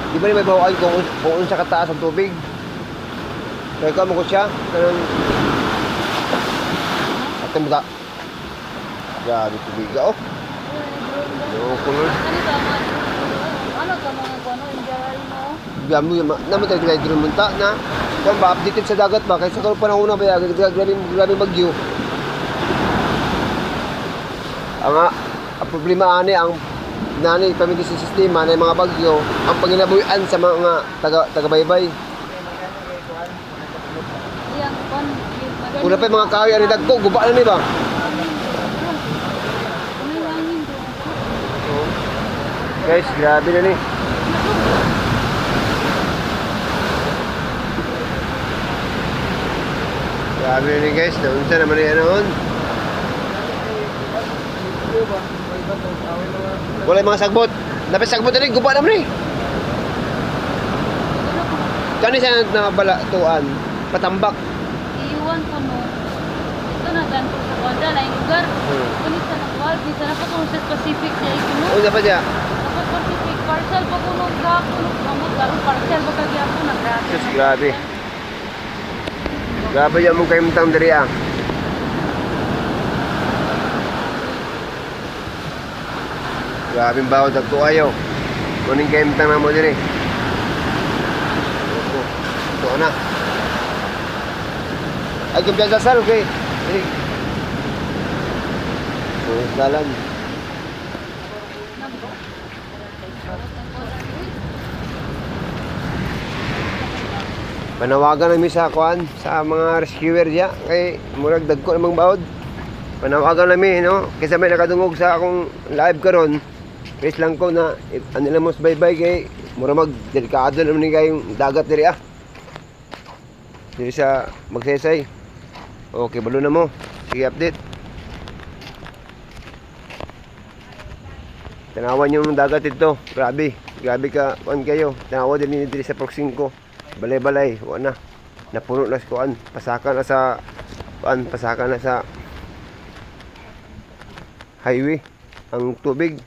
Di ba may bawaan kung unsa kataas ang tubig? Kaya ka mo ko siya. Kanang... Ato mo ka. Grabe tubig ka, oh. Yung kulor. Ano ka mga kuano, enjoy mo? Grabe mo, naman tayo drumunta na. Kung ba, updated sa dagat ba? Kaysa kung panahon na ba yan, grabe bagyo. Ang problema ani, ang nani pamilya sa sistema na mga bagyo, ang panginabuyan sa mga taga-baybay. Kung na pa yung mga kahoy, ano dagko, guba na ni ba? Guys, grabe na ni. Grabe na ni guys, naunsa naman yan noon. Wala yung mga sagbot. Dapat sagbot na rin, guba naman eh. Kani siya nabalatuan, patambak. Iiwan ko no. Ito na ganito sa Wanda na yung lugar. Kunit sa nakwal, bisa na pa kung sa specific sa ikuno. O, dapat siya. Dapat specific, parcel pa kuno ka, kuno kamot, laro parcel pa kagya ako na grabe. Yes, grabe. Grabe yan mong kayumtang diri ah. Grabe ang bawad agto ayaw. Kuning kayumtang na mo diri. Ito na. Ay, kumpiyansa sal, okay. Dalan. Panawagan namin sa kuan sa mga rescuer diya kay murag dagko namang baod. Panawagan namin no kaysa may nakadungog sa akong live karon. Please lang ko na ano lang mo bye-bye kay mura mag delikado naman ni kayong dagat diri ah. Diri sa Magsaysay. Okay, balo na mo. Sige, update. Tanawan yung dagat ito. Grabe. Grabe ka. Kuan kayo. Tanawa din diri sa Proxing ko. Balay-balay. Wala na. Napuno na sa kuan. Pasakan na sa kuan. Pasakan na sa highway. Ang tubig.